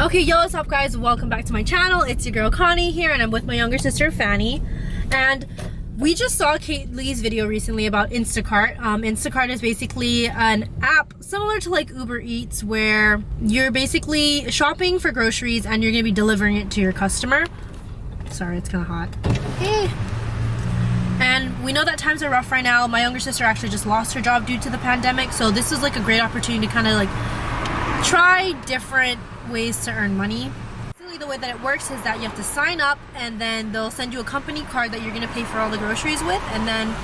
Okay, yo, what's up guys? Welcome back to my channel. It's your girl Connie here, and I'm with my younger sister Fann'y. And we just saw Kaylee's video recently about Instacart. Instacart is basically an app similar to like Uber Eats, where you're basically shopping for groceries and you're gonna be delivering it to your customer. Sorry, it's kind of hot. Hey. And we know that times are rough right now. My younger sister actually just lost her job due to the pandemic, so this is like a great opportunity to kind of like try different ways to earn money. Basically, the way that it works is that you have to sign up, and then they'll send you a company card that you're going to pay for all the groceries with, and then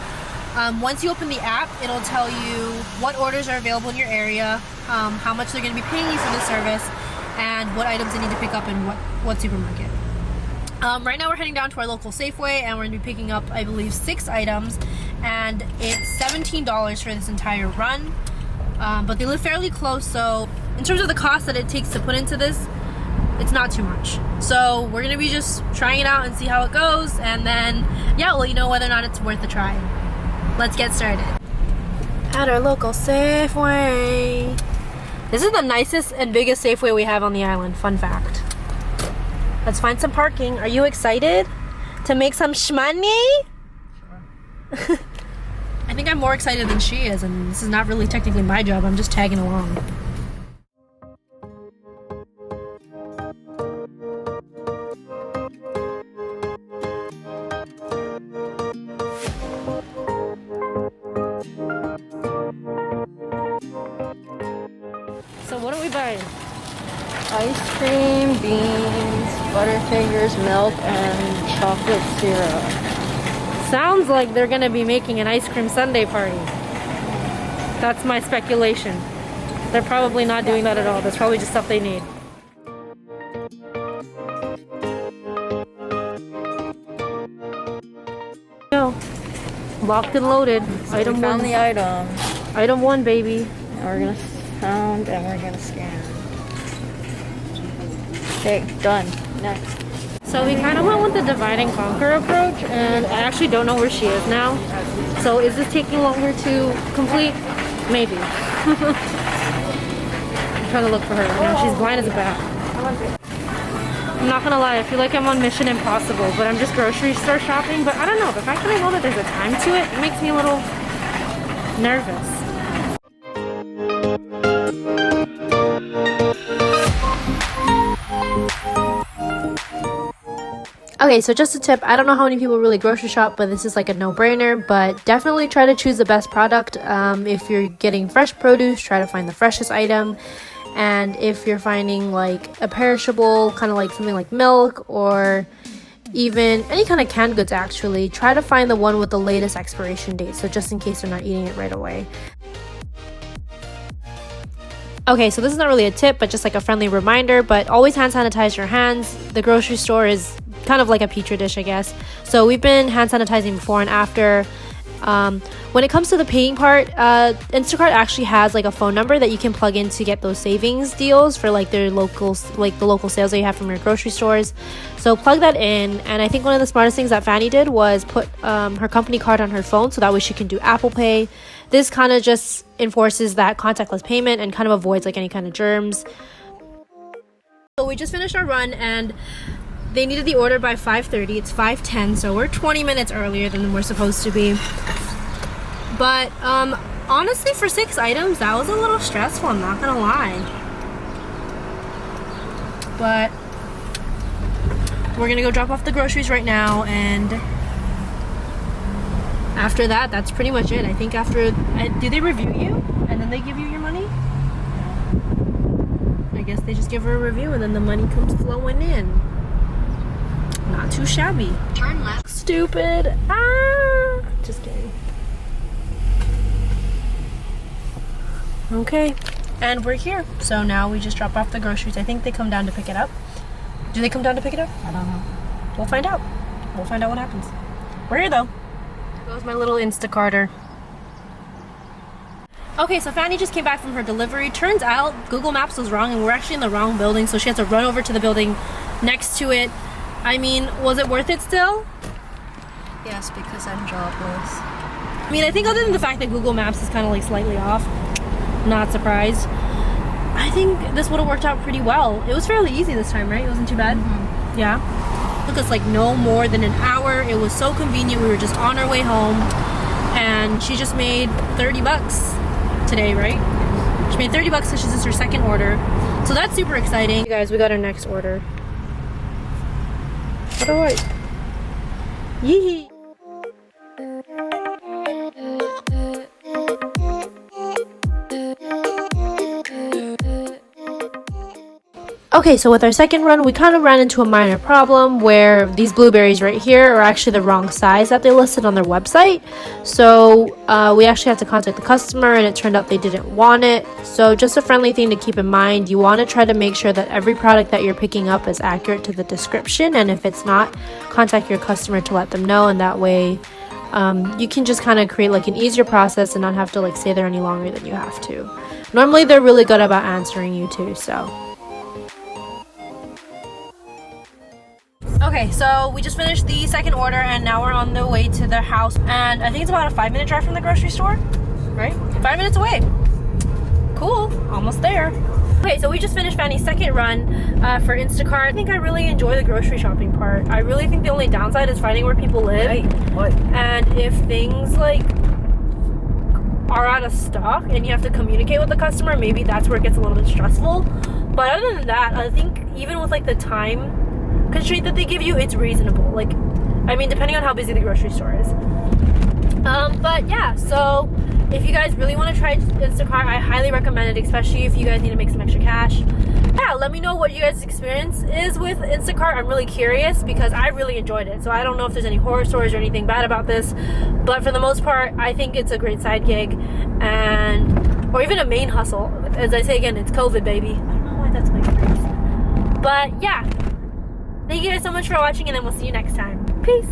once you open the app, it'll tell you what orders are available in your area, how much they're going to be paying you for the service, and what items they need to pick up in what supermarket. Right now we're heading down to our local Safeway, and we're going to be picking up, I believe, 6 items, and it's $17 for this entire run. But they live fairly close, so in terms of the cost that it takes to put into this, it's not too much. So we're gonna be just trying it out and see how it goes, and then yeah, we'll let you know whether or not it's worth a try. Let's get started. At our local Safeway. This is the nicest and biggest Safeway we have on the island, fun fact. Let's find some parking. Are you excited to make some shmoney? Sure. I think I'm more excited than she is, and this is not really technically my job. I'm just tagging along. So what are we buying? Ice cream, beans, Butterfingers, milk, and chocolate syrup. Sounds like they're gonna be making an ice cream sundae party. That's my speculation. They're probably not doing that at all. That's probably just stuff they need. Go. Locked and loaded. So item we found one. the item. Item 1, baby. Now we're gonna pound and we're gonna scan. Okay, done. Next. So we kind of went with the divide and conquer approach, and I actually don't know where she is now. So is this taking longer to complete? Maybe. I'm trying to look for her right now. She's blind as a bat. I'm not gonna lie, I feel like I'm on Mission Impossible, but I'm just grocery store shopping. But I don't know, the fact that I know that there's a time to it, it makes me a little nervous. Okay, so just a tip, I don't know how many people really grocery shop, but this is like a no-brainer, but definitely try to choose the best product. If you're getting fresh produce, try to find the freshest item, and if you're finding like a perishable, kind of like something like milk or even any kind of canned goods actually, try to find the one with the latest expiration date, so just in case they're not eating it right away. Okay, so this is not really a tip, but just like a friendly reminder, but always hand sanitize your hands. The grocery store is kind of like a petri dish, I guess. So we've been hand sanitizing before and after. When it comes to the paying part, Instacart actually has like a phone number that you can plug in to get those savings deals for like their locals, like the local sales that you have from your grocery stores. So plug that in, and I think one of the smartest things that Fann'y did was put her company card on her phone, so that way she can do Apple Pay. This kind of just enforces that contactless payment and kind of avoids like any kind of germs. So we just finished our run, and they needed the order by 5:30. It's 5:10, so we're 20 minutes earlier than we're supposed to be. But honestly, for 6 items, that was a little stressful, I'm not gonna lie. But we're gonna go drop off the groceries right now, and after that, that's pretty much it. I think after, do they review you and then they give you your money? I guess they just give her a review and then the money comes flowing in. Not too shabby. Turn left. Stupid. Ah! Just kidding. Okay, and we're here. So now we just drop off the groceries. I think they come down to pick it up. Do they come down to pick it up? I don't know. We'll find out. We'll find out what happens. We're here though. There goes my little Instacarter. Okay, so Fann'y just came back from her delivery. Turns out Google Maps was wrong, and we're actually in the wrong building, so she has to run over to the building next to it. I mean, was it worth it still? Yes, because I'm jobless. I mean, I think other than the fact that Google Maps is kind of like slightly off, not surprised. I think this would have worked out pretty well. It was fairly easy this time, right? It wasn't too bad. Yeah. Took us like no more than an hour. It was so convenient. We were just on our way home, and she just made $30 today, right? She made $30 because this is her second order, so that's super exciting. You guys, we got our next order. What do I? Yee. Okay, so with our second run, we kind of ran into a minor problem where these blueberries right here are actually the wrong size that they listed on their website. So we actually had to contact the customer, and it turned out they didn't want it. So just a friendly thing to keep in mind, you want to try to make sure that every product that you're picking up is accurate to the description, and if it's not, contact your customer to let them know, and that way you can just kind of create like an easier process and not have to like stay there any longer than you have to. Normally they're really good about answering you too, so. Okay, so we just finished the second order, and now we're on the way to the house, and I think it's about a 5-minute drive from the grocery store, right? 5 minutes away. Cool, almost there. Okay, so we just finished Fann'y's second run for Instacart. I think I really enjoy the grocery shopping part. I really think the only downside is finding where people live. Right. And if things like are out of stock and you have to communicate with the customer, maybe that's where it gets a little bit stressful. But other than that, I think even with like the time constraint that they give you, it's reasonable. Like, I mean, depending on how busy the grocery store is. But yeah, so if you guys really want to try Instacart, I highly recommend it, especially if you guys need to make some extra cash. Yeah, let me know what you guys' experience is with Instacart. I'm really curious because I really enjoyed it. So I don't know if there's any horror stories or anything bad about this, but for the most part, I think it's a great side gig, or even a main hustle. As I say again, it's COVID, baby. I don't know why that's my phrase. But yeah, thank you guys so much for watching, and then we'll see you next time. Peace.